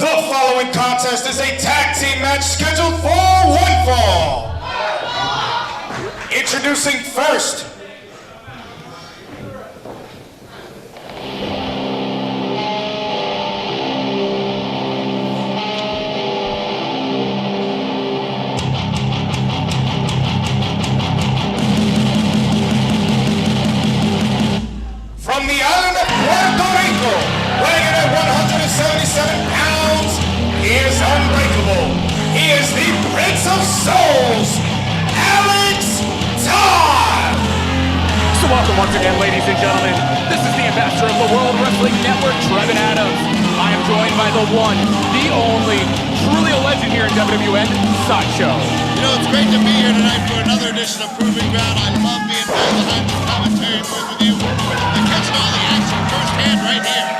The following contest is a tag team match scheduled for one fall. Introducing first, from the island of Puerto Rico, weighing in at 177 pounds, he is unbreakable. He is the Prince of Souls, Todd! So welcome once again, ladies and gentlemen. This is the ambassador of the World Wrestling Network, Trevin Adams. I am joined by the one, the only, truly a legend here in WWN Supershow. You know, it's great to be here tonight for another edition of Proving Ground. I love being back behind the commentary booth with you and catching all the action firsthand right here.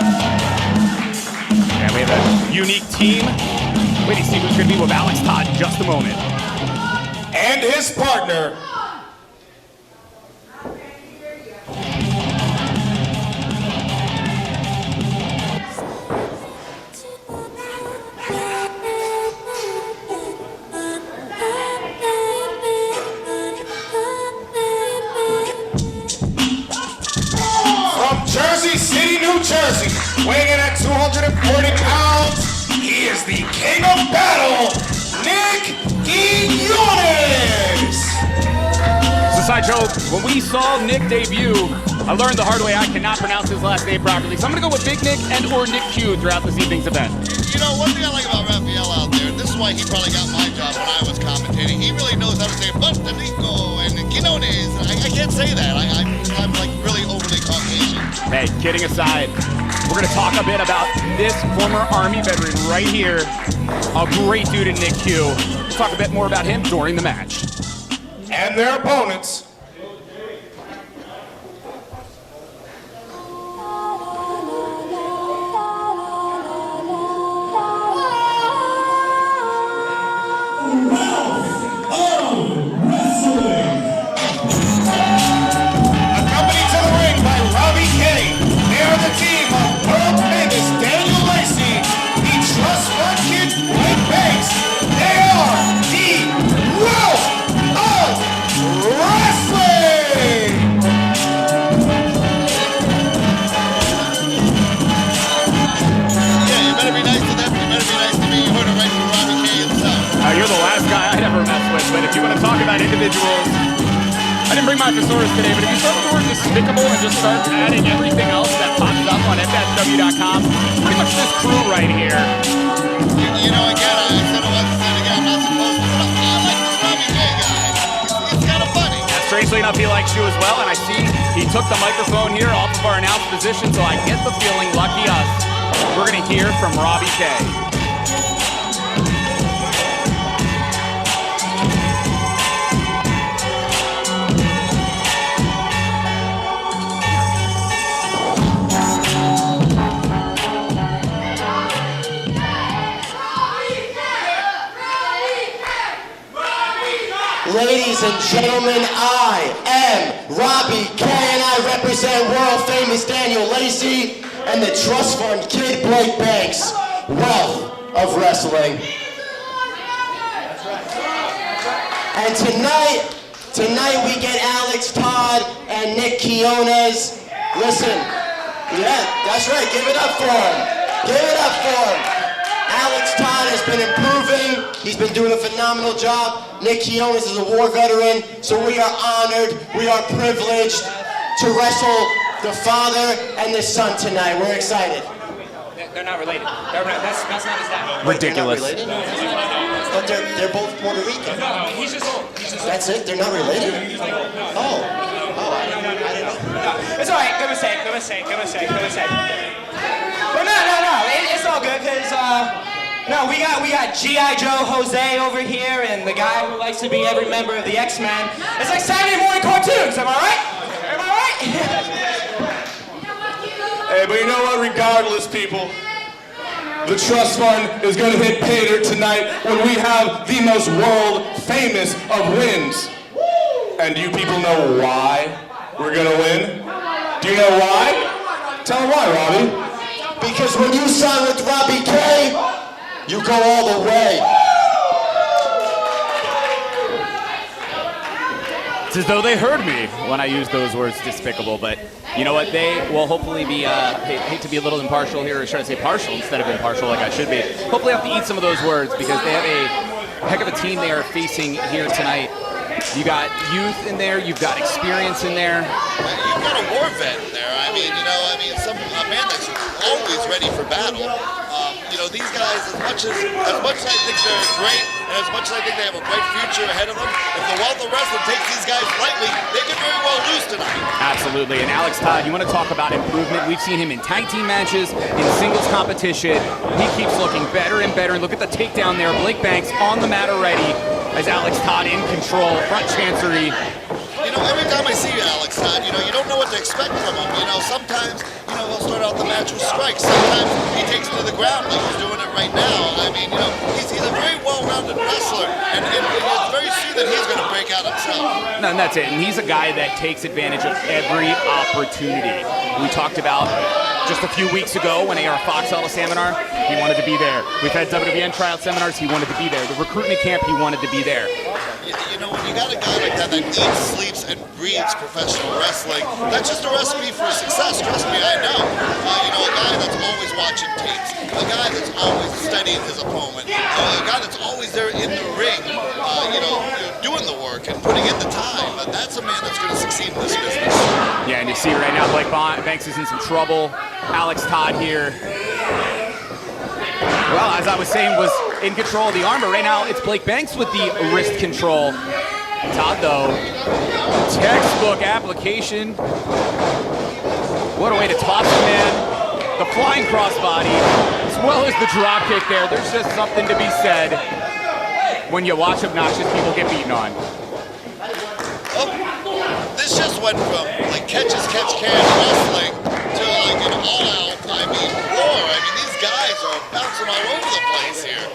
And we have a unique team. Wait to see who's going to be with Alex Todd in just a moment. And his partner, from Jersey City, New Jersey, weighing in at 240 pounds, he is the king of battle, Quinones! So Sideshow, when we saw Nick debut, I learned the hard way I cannot pronounce his last name properly. So I'm going to go with Big Nick and or Nick Q throughout this evening's event. You know, one thing I like about Raphael out there, this is why he probably got my job when I was commentating. He really knows how to say Bantanico and Quinones. I can't say that. I'm like really overly Caucasian. Hey, kidding aside, we're going to talk a bit about this former Army veteran right here. A great dude in Nick Q. We'll talk a bit more about him during the match. And their opponents, accompanied to the ring by Robbie. They are the team of world famous Daniel Lacey, the Trust Fund Kid Blake Banks. They are the World of Wrestling! Yeah, you better be nice to them. You better be nice to me. You heard it right from Robbie K himself. You're the last guy I'd ever mess with, but if you want to talk about individuals, I didn't bring my thesaurus today, but if you start with the word despicable and just start adding everything else that pops up on FSW.com, pretty much this crew right here. You know, again, I said it once, I said it again, I'm not supposed to, but I like this Robbie K guy. It's kind of funny. Strangely enough, he likes you as well, and I see he took the microphone here off of our announced position, so I get the feeling, lucky us, we're going to hear from Robbie K. Ladies and gentlemen, I am Robbie K, and I represent world famous Daniel Lacey and the Trust Fund Kid Blake Banks. Wealth of wrestling. And tonight we get Alex Todd and Nick Quiñones. Listen, yeah, that's right, give it up for him. Give it up for him. Alex Todd has been improving. He's been doing a phenomenal job. Nick Quiñones is a war veteran, so we are honored, we are privileged to wrestle the father and the son tonight. We're excited. They're not related. That's not his dad. Ridiculous. They're not related? But they're both Puerto Rican. No, he's just old. That's it? They're not related? Oh, I didn't know. It's all right. Good mistake. But no. It's all good because no, we got G.I. Joe Jose over here and the guy who likes to be every member of the X-Men. It's like Saturday morning cartoons. Am I right? Hey, but you know what? Regardless, people, the Trust Fund is going to hit pay dirt tonight when we have the most world famous of wins. And do you people know why we're going to win? Do you know why? Tell them why, Robbie. Because when you signed with Robbie K, You go all the way. It's as though they heard me when I used those words, despicable, but you know what? They will hopefully be, hate to be a little impartial here, or try to say partial instead of impartial like I should be. Hopefully I have to eat some of those words because they have a heck of a team they are facing here tonight. You got youth in there, you've got experience in there. You've got a war vet in there. I mean, a man that's always ready for battle. These guys, as much as I think they're great, and as much as I think they have a bright future ahead of them, if the Wealth of Wrestling takes these guys lightly, they could very well lose tonight. Absolutely. And Alex Todd, you want to talk about improvement? We've seen him in tag team matches, in singles competition. He keeps looking better and better. Look at the takedown there. Blake Banks on the mat already as Alex Todd in control. Front chancery. Every time I see you, Alex Todd, you don't know what to expect from him. Sometimes, he'll start out the match with strikes. Sometimes he takes it to the ground like he's doing it right now. I mean, he's a very well-rounded wrestler, and it's very soon that he's going to break out himself. No, and that's it. And he's a guy that takes advantage of every opportunity. We talked about just a few weeks ago when AR Fox held a seminar, he wanted to be there. We've had WWN tryout seminars, he wanted to be there. The recruitment camp, he wanted to be there. When you got a guy like that eats, sleeps, and breathes professional wrestling, that's just a recipe for success. Trust me, I know. A guy that's always watching tapes, a guy that's always studying his opponent, a guy that's always there in the ring, doing the work and putting in the time. That's a man that's going to succeed in this business. Yeah, and you see right now, Blake Banks is in some trouble. Alex Todd here. Well, as I was saying, was in control of the arm, but right now it's Blake Banks with the wrist control. Todd, though, textbook application. What a way to toss the man. The flying crossbody, as well as the drop kick there. There's just something to be said when you watch obnoxious people get beaten on. This just went from catch can wrestling to an all-out, war. These guys are bouncing all over the place here.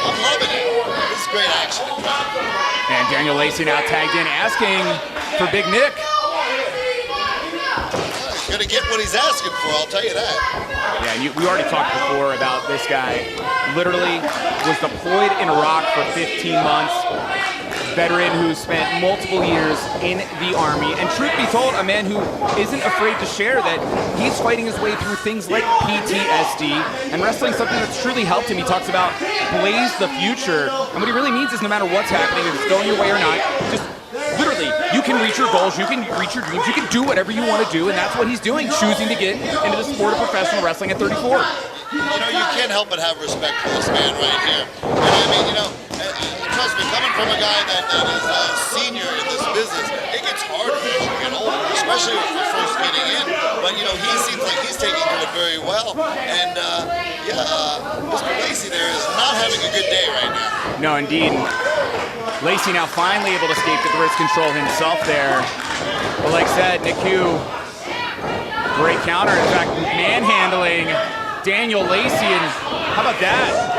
I'm loving it. This is great action. And Daniel Lacey now tagged in, asking for Big Nick. He's going to get what he's asking for, I'll tell you that. Yeah, and we already talked before about this guy. Literally was deployed in Iraq for 15 months. Veteran who spent multiple years in the Army, and truth be told, a man who isn't afraid to share that he's fighting his way through things like PTSD, and wrestling something that's truly helped him. He talks about blaze the future, and what he really means is no matter what's happening, if it's going your way or not, just literally, you can reach your goals, you can reach your dreams, you can do whatever you want to do, and that's what he's doing, choosing to get into the sport of professional wrestling at 34. You can't help but have respect for this man right here. And trust me, coming from a guy that is a senior in this business, it gets harder as you get older, especially when you're first getting in. But, he seems like he's taking to it very well. And, Mr. Lacey there is not having a good day right now. No, indeed. Lacey now finally able to escape the wrist control himself there. But like said, Nick Q, great counter. In fact, manhandling Daniel Lacey, and how about that?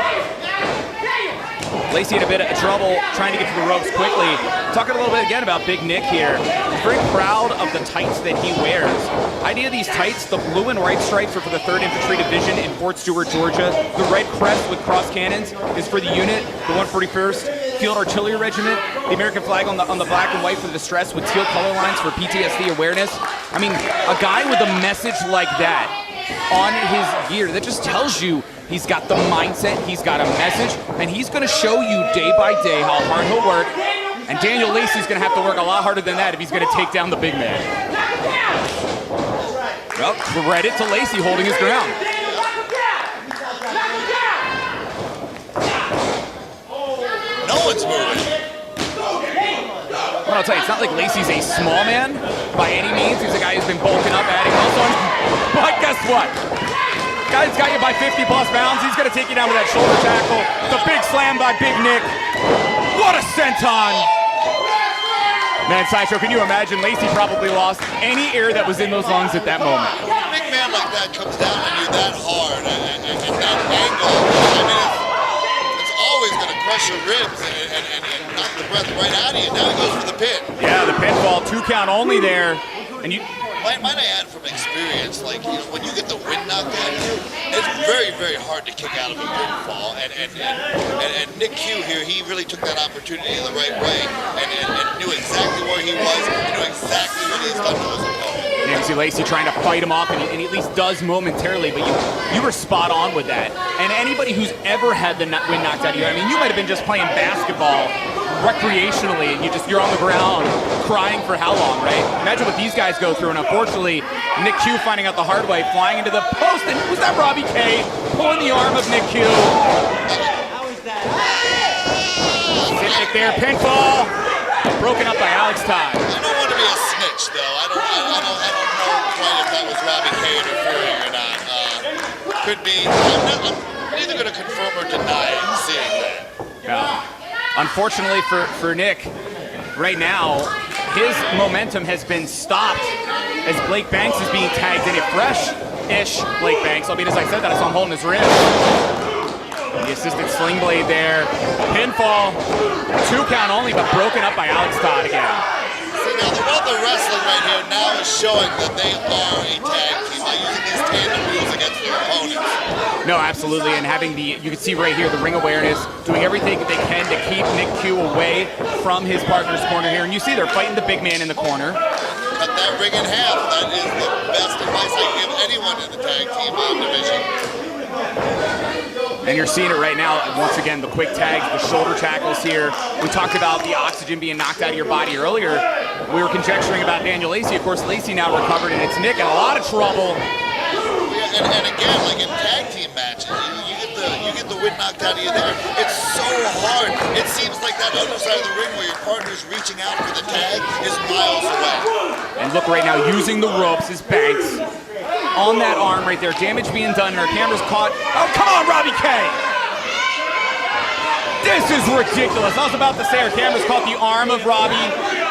Lacey had a bit of trouble trying to get to the ropes quickly. Talking a little bit again about Big Nick here. He's very proud of the tights that he wears. Idea of these tights, the blue and white stripes are for the 3rd Infantry Division in Fort Stewart, Georgia. The red crest with cross cannons is for the unit, the 141st Field Artillery Regiment. The American flag on the black and white for the distress with teal color lines for PTSD awareness. A guy with a message like that on his gear, that just tells you he's got the mindset, he's got a message, and he's going to show you day by day how hard he'll work. And Daniel Lacey's going to have to work a lot harder than that if he's going to take down the big man. Well, credit to Lacey holding his ground. No one's moving. Well, I'll tell you, it's not like Lacey's a small man by any means. He's a guy who's been bulking up, adding muscle. But guess what? Guy's got you by 50 plus pounds. He's going to take you down with that shoulder tackle. The big slam by Big Nick. What a senton. Man, Sideshow, can you imagine? Lacey probably lost any air that was in those lungs at that moment. When a big man like that comes down on you that hard and that angle, it's always going to crush your ribs and knock the breath right out of you. Now he goes for the pin. Yeah, the pinfall, 2 count only there. And you might I add from experience, when you get the wind knocked out of you, it's very, very hard to kick out of a pinfall. And Nick Q here, he really took that opportunity in the right way and knew exactly where he was, and knew exactly what he's done to his opponent. You can see Lacey trying to fight him off, and he at least does momentarily, but you were spot on with that. And anybody who's ever had the wind knocked out of you, I mean, you might have been just playing basketball recreationally, and you're on the ground crying for how long, right? Imagine what these guys go through, and unfortunately, Nick Q finding out the hard way, flying into the post, and was that Robbie K pulling the arm of Nick Q? How was that? Nick there, pinfall, broken up by Alex Todd. I don't want to be a snitch, though. I don't know quite if that was Robbie K interfering or not. Could be. I'm neither going to confirm or deny seeing that. Yeah. Unfortunately for Nick, right now, his momentum has been stopped as Blake Banks is being tagged in. It fresh-ish Blake Banks, albeit as I said that, I saw him holding his wrist. The assisted sling blade there. Pinfall, 2 count only, but broken up by Alex Todd again. See, now the Wealth of Wrestling right here now is showing that they are a tag team by using these tandem moves against their opponents. No, absolutely, and having you can see right here the ring awareness, doing everything they can to keep Nick Q away from his partner's corner here. And you see they're fighting the big man in the corner. Cut that ring in half. That is the best advice I give anyone in the tag team division. And you're seeing it right now, once again, the quick tags, the shoulder tackles here. We talked about the oxygen being knocked out of your body earlier. We were conjecturing about Daniel Lacey. Of course, Lacey now recovered, and it's Nick in a lot of trouble. Yeah, and again, like in tag team matches, you get the wind knocked out of you there. It's so hard. It seems like that other side of the ring where your partner's reaching out for the tag is miles away. And look right now, using the ropes is Banks. On that arm right there, damage being done, and our camera's caught. Oh, come on, Robbie K! This is ridiculous. I was about to say our camera's caught the arm of Robbie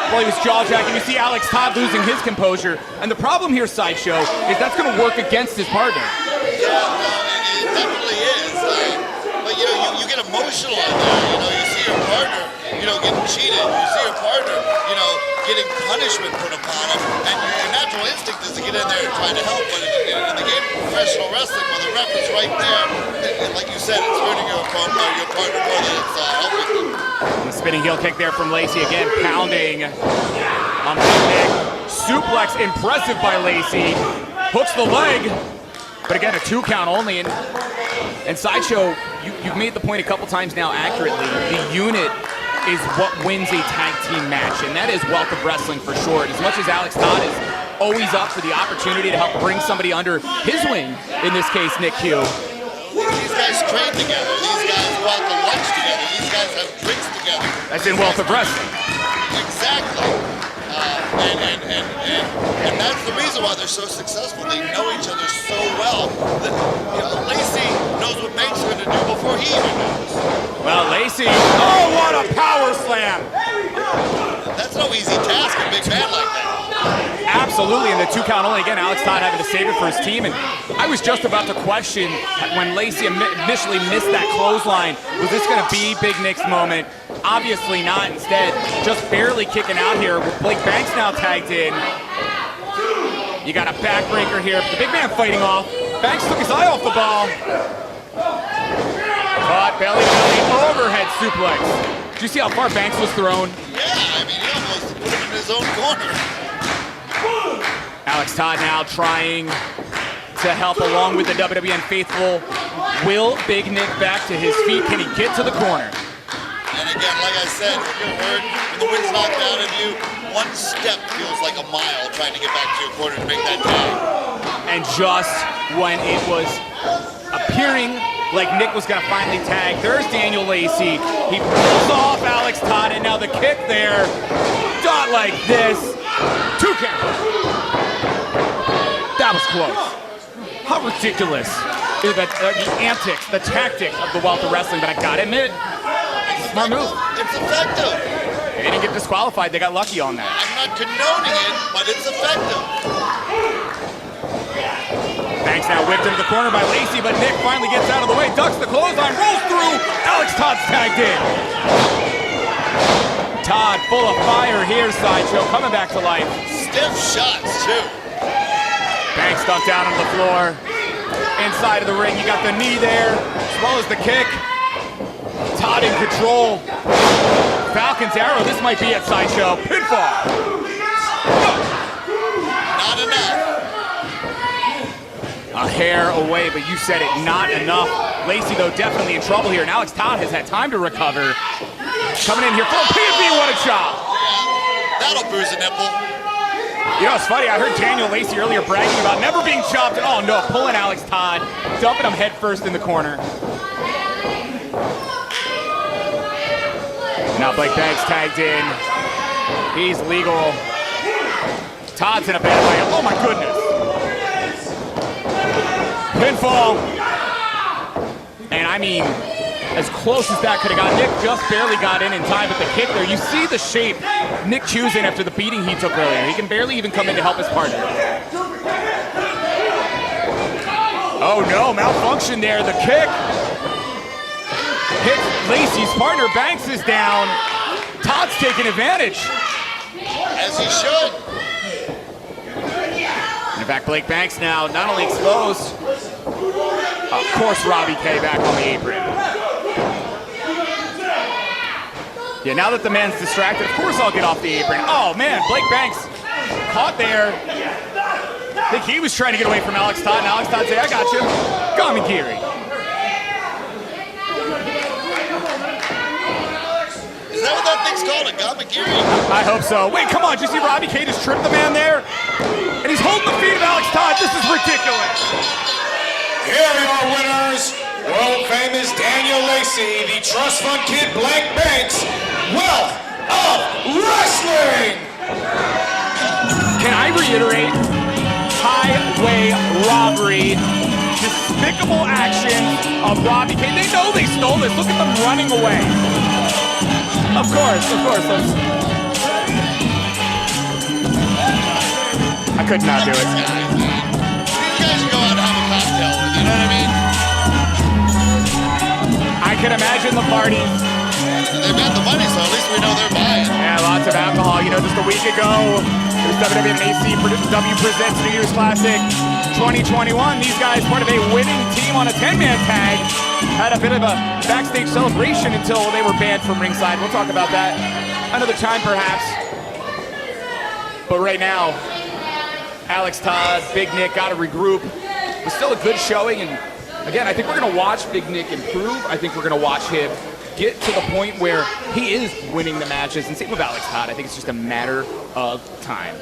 while he was jaw-jacking. You see Alex Todd losing his composure. And the problem here, Sideshow, is that's going to work against his partner. Yeah, it definitely is. But, you get emotional on that. You see your partner, getting cheated. You see your partner, getting punishment put upon him. And your natural instinct is to get in there and try to help. But in the game of professional wrestling, when the ref is right there, and like you said, it's hurting your partner more than it's helping them. The spinning heel kick there from Lacey, again, pounding on Big Nick. Suplex, impressive by Lacey. Hooks the leg. But again, a 2 count only. And Sideshow, you've made the point a couple times now accurately. The unit is what wins a tag team match, and that is Wealth of Wrestling for sure. As much as Alex Todd is always up for the opportunity to help bring somebody under his wing, in this case, Nick Q. These guys train together. These guys go out to lunch together. These guys have drinks together. That's in Wealth of Wrestling. Exactly. And that's the reason why they're so successful. They know each other so well. Lacey knows what Banks is going to do before he even knows. Well, Lacey, oh, what a power slam! That's no easy task, a big man like that. Absolutely, and the 2 count only. Again, Alex Todd having to save it for his team. And I was just about to question when Lacey initially missed that clothesline, was this going to be Big Nick's moment? Obviously not. Instead, just barely kicking out here with Blake Banks now tagged in. You got a backbreaker here. The big man fighting off. Banks took his eye off the ball. Caught belly overhead suplex. Did you see how far Banks was thrown? Yeah, I mean, he almost put him in his own corner. Alex Todd now trying to help along with the WWN faithful. Will Big Nick back to his feet? Can he get to the corner? And again, like I said, you're hurt, when the wind's knocked out of you, one step feels like a mile trying to get back to your corner to make that tag. And just when it was appearing like Nick was going to finally tag, there's Daniel Lacey. He pulls off Alex Todd, and now the kick there. Dot like this. 2 count. That was close. How ridiculous is that the antics, the tactics of the Wealth of Wrestling, but I gotta admit, smart move. It's effective. They didn't get disqualified, they got lucky on that. I'm not condoning it, but it's effective. Banks now whipped into the corner by Lacey, but Nick finally gets out of the way, ducks the clothesline, rolls through. Alex Todd's tagged in. Todd full of fire here, Sideshow, coming back to life. Stiff shots, too. Banks dumped down on the floor. inside of the ring. You got the knee there, as well as the kick. Todd in control. Falcon's arrow, this might be at Sideshow. Pinfall. Not enough. A hair away, but you said it, not enough. Lacey, though, definitely in trouble here. And Alex Todd has had time to recover. Coming in here for a PNB, what a chop. That'll bruise a nipple. You know, it's funny, I heard Daniel Lacey earlier bragging about never being chopped. Oh no, pulling Alex Todd, dumping him head first in the corner. Now Blake Banks tagged in. He's legal. Todd's in a bad way. Oh my goodness. Pinfall. And I mean, as close as that could have got. Nick just barely got in time, but the kick there, you see the shape Nick Chu's in after the beating he took earlier. He can barely even come in to help his partner. Oh no, malfunction there, the kick. Hits Lacey's partner, Banks is down. Todd's taking advantage. As he should. In fact, Blake Banks now not only exposed, of course Robbie K back on the apron. Yeah, now that the man's distracted, of course I'll get off the apron. Oh man, Blake Banks caught there. I think he was trying to get away from Alex Todd, and Alex Todd said, I got you. Gamagiri. Is that what that thing's called, a gamagiri? I hope so. Wait, come on, did you see Robbie K just trip the man there? And he's holding the feet of Alex Todd. This is ridiculous. Here are your winners, world famous Daniel Lacey, the Trust Fund Kid Blake Banks, Wealth of Wrestling! Can I reiterate? Highway robbery, despicable actions of Robbie K. They know they stole this. Look at them running away. Of course. I could not do it. These guys should go out and have a cocktail with, you know what I mean? I can imagine the parties. They've got the money, so at least we know they're buying. Yeah, lots of alcohol. You know, just a week ago, it was WWN Presents New Year's Classic 2021. These guys, part of a winning team on a 10-man tag, had a bit of a backstage celebration until they were banned from ringside. We'll talk about that another time, perhaps. But right now, Alex Todd, Big Nick got to regroup. It was still a good showing, and again, I think we're going to watch Big Nick improve. I think we're going to watch him get to the point where he is winning the matches. And same with Alex Todd. I think it's just a matter of time.